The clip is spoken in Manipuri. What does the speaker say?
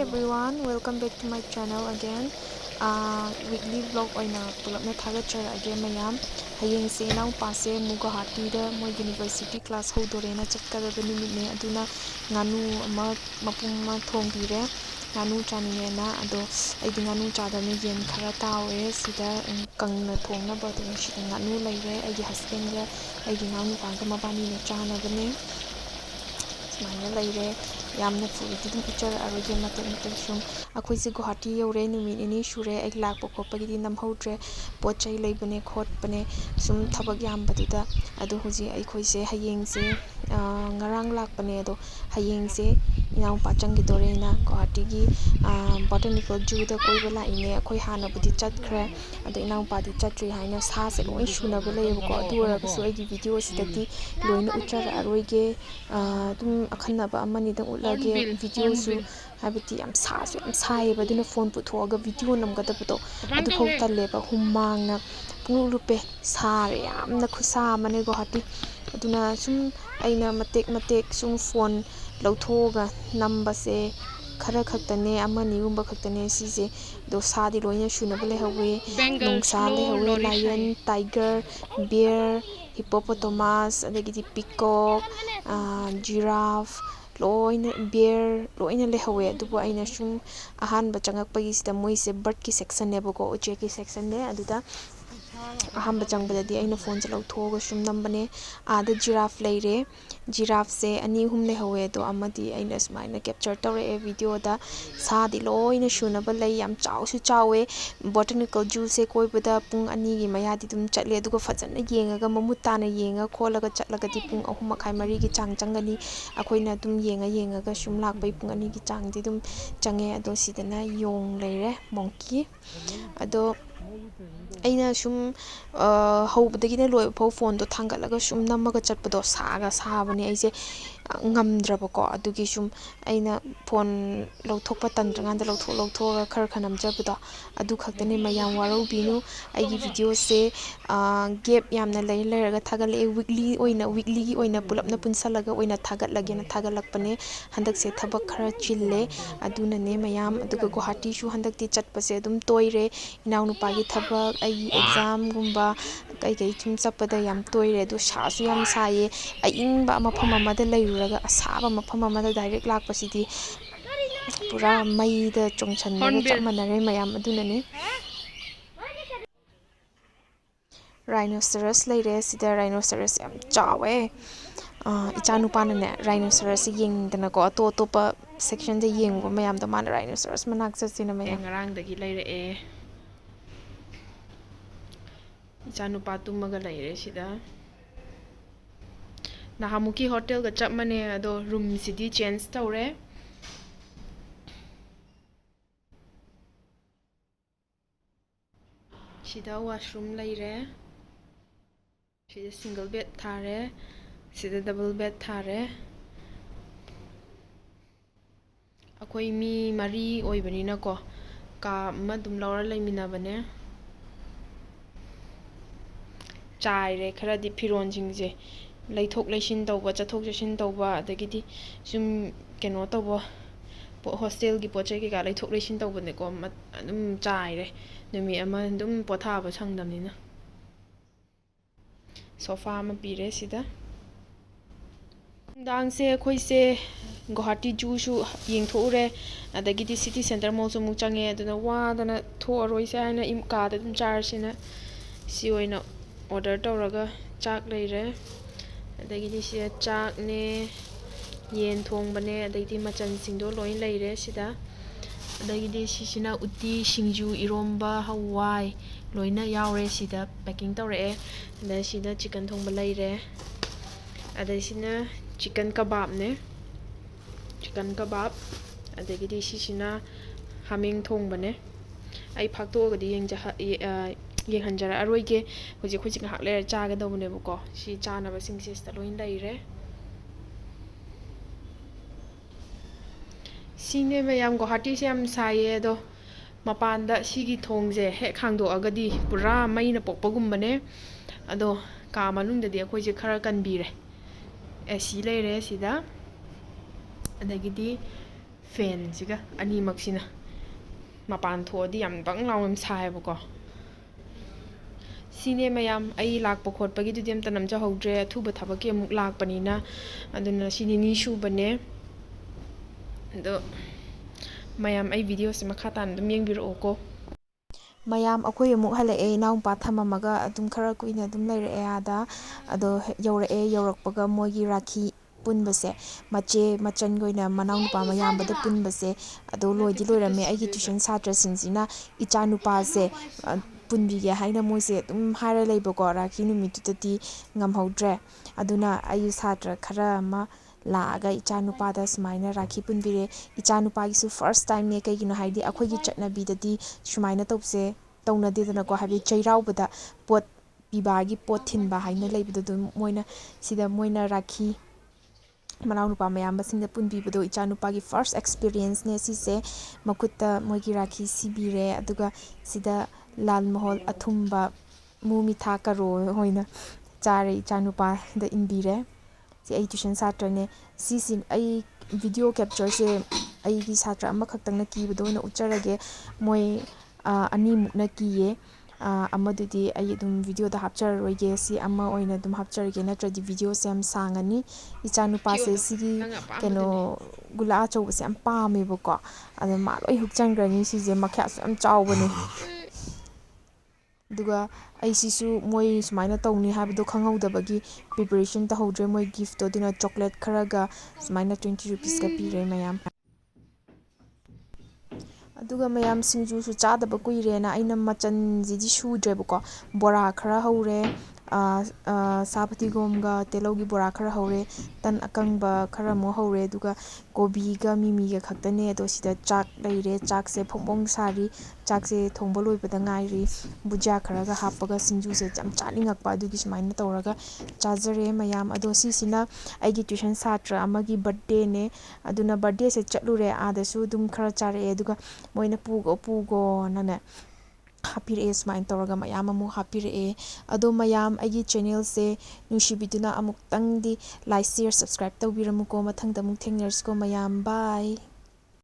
everyone, welcome back to my channel again. Weekly vlog oina pulapna thagachara mayam. Hayengse nang pase Guwahati da mo university class hodorena chatkadaba nimitne aduna nganu ama mapuma thongbire nganu chaningena ado aidi nganu chadane yen khara tawe sida kangna thongna badu sida nganu laire aigi husband ga aigi nganu panga mabani ne chanabane smaina laire yamna fuidi dum picture aroge matek sum akhoi se Guwahati yore numit ini shure ek lakpa khopagi di namhodre pochai leibane khotpane sum thabak yambaduda adu hoji akhoi se hayeng se ngarang lakpane ado hayeng se inaw pachang gi dorena Guwahati gi botanical zoo da koiba la ine akhoi hana budi chatkhre ado inaw pa di chatri haina sa se loi shuna bale ko adu ra so agi video sidati loina uchar aroge tum akhanna ba amani da ulage video su habiti am sa su am sai ba dina phone puthoga video namgadabdo adu ho taleba humangna pulupe sare yamna khusa mane Guwahati aduna sum aina matek sum phone lauthoga number se khara khaktane amani gumba khaktane sise do sadi loina shunaba le hawe nungsa le hawe lion tiger bear hippopotamus adagidi peacock giraffe loina bear loina le hawe adubu aina sum ahan ba changakpagi sida moise bird ki section ne bako uche ki section ne aduda ahamba changbadadi aina phone chalo thoga sum nambane ada giraffe leire giraffe se ani hum le hawe do amadi aina smaina capture tore e video da sadi loina shunaba lei yam chaw su chawe botanical zoo se koi bada pung ani gi mayadi dum chatle aduga fajana yengaga mamutana yenga kholaga chatlaga di pung 3:30 gi chang changani akoina dum yengaga sum lakbai pung ani gi chang di dum change ado sidana yong leire monkey ado aina sum hobadagina loi phone phone do thangatlaga sum namaga chatpado saga sabani aise ngamdrabako adugi sum aina phone lauthokpa tandranganda lauthok khar khanam jabdo adu khaktane mayam waro binu aigi video se gap yamna leiraga thagale weekly gi oina pulapna punsalaga oina thagatlagena thagatlakpane handak se thabak khara chille aduna ne mayam aduga Guwahati shu handakti chatpase adum toire inaw nupa gi thabak ai exam gumba kai chum chapada yam toire do sasu yam saye aingba mafam amada lairuraga asaba mafam amada direct lakpasidi pura maida chongchannaga chapmanare mayam adunani rhinoceros leire sida rhinoceros yam chawe ichanupana ne rhinoceros yengdana ko topa section de yengbo mayam da man rhinoceros manak chasina mayam ngarang dagi leire e ichanupa tumaga leire sida nahamuki hotel ga chapmane ado room city change tawre sida washroom leire sida single bed thare sida double bed thare akoi mi mari oibanina ko ka ma dum laura leiminabane chaire kharadi firon jingje leithok leisin tawba chathok jasin tawba adagidi sum keno tawba hostel gi pochai ki ga leithok leisin tawbane ko adum chaire numi ama dum pothaba sangdamnina sofa ma pire sida dang se khoi se Guwahati zoo shu yengthore adagidi city center mall su mu change aduna wadana thoroi se haina imka da dum charsina si oina order tawraga chak leire adagidi si chak ne yen thongbane adagidi machan singdo loin leire sida adagidi sisina utti singju iromba hawai loina yaure sida packing tawre ada sida chicken thongba leire ada sina chicken kebab ne chicken kebab adagidi sisina haming thongbane ai phakto gadi yenghanjara aroige hoji ngahak leira chaga dawne bako si chana ba singse sta loin leire sine mayam Guwahati se am saye do mapanda sigi thongje he khangdo agadi pura maina pokpagumbane ado ka manungdadi akhoi je khara kanbire AC leire sida adagidi ꯐꯦꯟꯁꯤꯒ ꯑꯅꯤꯃꯛꯁꯤꯅ ꯃꯄꯥꯟ ꯊꯣꯛꯑꯗꯤ ꯌꯥꯝ ꯕꯪ ꯂꯥꯎꯅ ꯁꯥꯏꯌꯦꯕꯀꯣ ꯁꯤꯅꯦ ꯃꯌꯥꯝ ꯑꯩ ꯂꯥꯛꯄ ꯈꯣꯠꯄꯒꯤꯗꯨꯗꯤ ꯑꯝꯇ ꯅꯝꯖꯍꯧꯗ꯭ꯔꯦ ꯑꯊꯨꯕ ꯊꯕꯛꯀꯤ ꯑꯃꯨꯛ ꯂꯥꯛꯄꯅꯤꯅ ꯑꯗꯨꯅ ꯁꯤ ꯅꯤꯅꯤ ꯁꯨꯕꯅꯦ ꯑꯗꯣ ꯃꯌꯥꯝ ꯑꯩ ꯚꯤꯗꯤꯑꯣꯁꯦ ꯃꯈꯥ ꯇꯥꯅ ꯑꯗꯨꯝ ꯌꯦꯡꯕꯤꯔꯛꯑꯣꯀꯣ ꯃꯌꯥꯝ ꯑꯩꯈꯣꯏ ꯑꯃꯨꯛ ꯍꯜꯂꯛꯑꯦ ꯏꯅꯥꯎꯄꯥ ꯊꯝꯃꯝꯃꯒ ꯑꯗꯨꯝ ꯈꯔ ꯀꯨꯏꯅ ꯑꯗꯨꯝ ꯂꯩꯔꯛꯑꯦ ꯑꯥꯗ ꯑꯗꯣ ꯌꯧꯔꯛꯄꯒ ꯃꯣꯏꯒꯤ ꯔꯥꯈꯤ ꯄꯨꯟꯕꯁꯦ ꯃꯆꯦ ꯃꯆꯟꯒ ꯑꯣꯏꯅ ꯃꯅꯥꯎꯅꯨꯄꯥ ꯃꯌꯥꯝꯕꯗ ꯄꯨꯟꯕꯁꯦ ꯑꯗꯣ ꯂꯣꯏꯗꯤ ꯂꯣꯏꯔꯝꯃꯦ ꯑꯩꯒꯤ ꯇ꯭ꯋꯏꯁꯟ ꯁꯥꯇ꯭ꯔꯁꯤꯡꯁꯤꯅ ꯏꯆꯥ ꯅꯨꯄꯥꯁꯦ ꯄꯨꯟꯕꯤꯒꯦ ꯍꯥꯏꯅ ꯃꯣꯏꯁꯦ ꯑꯗꯨꯝ ꯍꯥꯏꯔ ꯂꯩꯕꯀꯣ ꯔꯥꯈꯤ ꯅꯨꯃꯤꯠꯇꯨꯗꯗꯤ ꯉꯝꯍꯧꯗ꯭ꯔꯦ ꯑꯗꯨꯅ ꯑꯩꯒꯤ ꯁꯥꯇ꯭ꯔ ꯈꯔ ꯑꯃ ꯂꯥꯛꯑꯒ ꯏꯆꯥ ꯅꯨꯄꯥꯗ ꯁꯨꯃꯥꯏꯅ ꯔꯥꯈꯤ ꯄꯨꯟꯕꯤꯔꯦ ꯏꯆꯥ ꯅꯨꯄꯥꯒꯤꯁꯨ ꯐꯥꯔꯁ ꯇꯥꯏꯝꯅꯦ ꯀꯩꯒꯤꯅꯣ ꯍꯥꯏꯗꯤ ꯑꯩꯈꯣꯏꯒꯤ ꯆꯠꯅꯕꯤꯗꯗꯤ ꯁꯨꯃꯥꯏꯅ ꯇꯧꯁꯦ ꯇꯧꯅꯗꯦꯗꯅꯀꯣ ꯍꯥꯏꯕꯗꯤ ꯆꯩꯔꯥꯎꯕꯗ ꯄꯣꯠ ꯄꯤꯕꯥꯒꯤ ꯄꯣꯠ ꯊꯤꯟꯕ ꯍꯥꯏꯅ ꯂꯩꯕꯗꯨ ꯑꯗꯨꯝ ꯃꯣꯏꯅ ꯁꯤꯗ ꯃꯣꯏꯅ ꯔꯥꯈꯤ ꯃꯅꯥꯎꯅꯨꯄꯥ ꯃꯌꯥꯝꯕꯁꯤꯡꯗ ꯄꯨꯟꯕꯤꯕꯗꯣ ꯏꯆꯥꯅꯨꯄꯥꯒꯤ ꯐꯥꯔꯁ ꯑꯦꯛꯁꯄꯤꯔꯤꯌꯦꯟꯁꯅꯦ ꯁꯤꯁꯦ ꯃꯈꯨꯠꯇ ꯃꯣꯏꯒꯤ ꯔꯥꯈꯤ ꯁꯤꯕꯤꯔꯦ ꯑꯗꯨꯒ ꯁꯤꯗ ꯂꯥꯜ ꯃꯣꯍꯣꯜ ꯑꯊꯨꯝꯕ ꯃꯨ ꯃꯤꯊꯥ ꯀꯔꯣ ꯑꯣꯏꯅ ꯆꯥꯔꯦ ꯏꯆꯥꯅꯨꯄꯥꯗ ꯏꯟꯕꯤꯔꯦ ꯁꯤ ꯑꯩ ꯇ꯭ꯋꯏꯁꯟ ꯁꯥꯇ꯭ꯔꯅꯦ ꯁꯤꯁꯤ ꯑꯩ ꯚꯤꯗꯤꯑꯣ ꯀꯦꯞꯆꯔꯁꯦ ꯑꯩꯒꯤ ꯁꯥꯇ꯭ꯔ ꯑꯃꯈꯛꯇꯪꯅ ꯀꯤꯕꯗꯣ ꯑꯣꯏꯅ ꯎꯠꯆꯔꯒꯦ ꯃꯣꯏ ꯑꯅꯤꯃꯨꯛꯅ ꯀꯤꯌꯦ ꯑꯃꯗꯨꯗꯤ ꯑꯩ ꯑꯗꯨꯝ ꯚꯤꯗꯤꯑꯣꯗ ꯍꯥꯞꯆꯔꯔꯣꯏꯒꯦ ꯁꯤ ꯑꯃ ꯑꯣꯏꯅ ꯑꯗꯨꯝ ꯍꯥꯞꯆꯔꯒꯦ ꯅꯠꯇ꯭ꯔꯗꯤ ꯚꯤꯗꯤꯑꯣꯁꯦ ꯌꯥꯝ ꯁꯥꯡꯉꯅꯤ ꯏꯆꯥ ꯅꯨꯄꯥꯁꯦ ꯊꯤꯌꯣꯗꯣ ꯁꯤꯒꯤ ꯅꯪ ꯀꯩꯅꯣ ꯑꯄꯥꯝꯕꯗꯨꯅꯦ ꯒꯨꯂꯥ ꯑꯆꯧꯕꯁꯦ ꯌꯥꯝ ꯄꯥꯝꯃꯦꯕꯀꯣ ꯑꯗꯣ ꯃꯥ ꯂꯣꯏ ꯍꯨꯛꯆꯟꯈ꯭ꯔꯅꯤ ꯁꯤꯁꯦ ꯃꯈ꯭ꯌꯥꯠꯁꯨ ꯌꯥꯝ ꯆꯥꯎꯕꯅꯦ ꯑꯗꯨꯒ ꯑꯩꯁꯤꯁꯨ ꯃꯣꯏ ꯁꯨꯃꯥꯏꯅ ꯇꯧꯅꯤ ꯍꯥꯏꯕꯗꯣ ꯈꯪꯍꯧꯗꯕꯒꯤ ꯄ꯭ꯔꯤꯄꯦꯔꯦꯁꯟ ꯇꯧꯍꯧꯗ꯭ꯔꯦ ꯃꯣꯏ ꯒꯤꯐꯇꯣ ꯑꯗꯨꯅ ꯆꯣꯀ꯭ꯂꯦꯠ ꯈꯔꯒ ꯁꯨꯃꯥꯏꯅ 20 ꯔꯨꯄꯤꯁꯀ ꯄꯤꯔꯦ ꯃꯌꯥꯝ ꯑꯗꯨꯒ ꯃꯌꯥꯝ ꯁꯤꯡꯖꯨꯁꯨ ꯆꯥꯗꯕ ꯀꯨꯏꯔꯦꯅ ꯑꯩꯅ ꯃꯆꯜꯁꯤꯗꯤ ꯁꯨꯗ꯭ꯔꯦꯕꯀꯣ ꯕꯣꯔꯥ ꯈꯔ ꯍꯧꯔꯦ ꯁꯥ ꯐꯗꯤꯒꯣꯝꯒ ꯇꯤꯜꯍꯧꯒꯤ ꯕꯣꯔꯥ ꯈꯔ ꯍꯧꯔꯦ ꯇꯟ ꯑꯀꯪꯕ ꯈꯔ ꯑꯃꯨꯛ ꯍꯧꯔꯦ ꯑꯗꯨꯒ ꯀꯣꯕꯤꯒ ꯃꯤꯃꯤꯒ ꯈꯛꯇꯅꯦ ꯑꯗꯣ ꯁꯤꯗ ꯆꯥꯛ ꯂꯩꯔꯦ ꯆꯥꯛꯁꯦ ꯐꯣꯡ ꯐꯣꯡ ꯁꯥꯔꯤ ꯆꯥꯛꯁꯦ ꯊꯣꯡꯕ ꯂꯣꯏꯕꯗ ꯉꯥꯏꯔꯤ ꯕꯨꯖꯤꯌꯥ ꯈꯔꯒ ꯍꯥꯞꯄꯒ ꯁꯤꯡꯖꯨꯁꯦ ꯌꯥꯝ ꯆꯥꯅꯤꯡꯉꯛꯄ ꯑꯗꯨꯒꯤ ꯁꯨꯃꯥꯏꯅ ꯇꯧꯔꯒ ꯆꯥꯖꯔꯦ ꯃꯌꯥꯝ ꯑꯗꯣ ꯁꯤꯁꯤꯅ ꯑꯩꯒꯤ ꯇ꯭ꯋꯏꯁꯟ ꯁꯥꯇ꯭ꯔ ꯑꯃꯒꯤ ꯕꯔꯠꯗꯦꯅꯦ ꯑꯗꯨꯅ ꯕꯔꯠꯗꯦꯁꯦ ꯆꯠꯂꯨꯔꯦ ꯑꯥꯗꯁꯨ ꯑꯗꯨꯝ ꯈꯔ ꯆꯥꯔꯛꯑꯦ ꯑꯗꯨꯒ ꯃꯣꯏꯅ ꯄꯨꯒꯣ ꯄꯨꯒꯣꯅꯅꯦ ꯍꯥꯞꯄꯤꯔꯛꯑꯦ ꯁꯨꯃꯥꯏꯅ ꯇꯧꯔꯒ ꯃꯌꯥꯝ ꯑꯃꯨꯛ ꯍꯥꯞꯄꯤꯔꯛꯑꯦ ꯑꯗꯣ ꯃꯌꯥꯝ ꯑꯩꯒꯤ ꯆꯦꯅꯦꯜꯁꯦ ꯅꯨꯡꯁꯤꯕꯤꯗꯨꯅ ꯑꯃꯨꯛꯇꯪꯗꯤ ꯂꯥꯏꯛ ꯁꯤꯌꯔ ꯁꯕꯁꯀ꯭ꯔꯥꯏꯞ ꯇꯧꯕꯤꯔꯝꯃꯨꯀꯣ ꯃꯊꯪꯗ ꯑꯃꯨꯛ ꯊꯦꯡꯅꯔꯁꯤꯀꯣ ꯃꯌꯥꯝ ꯕꯥꯏ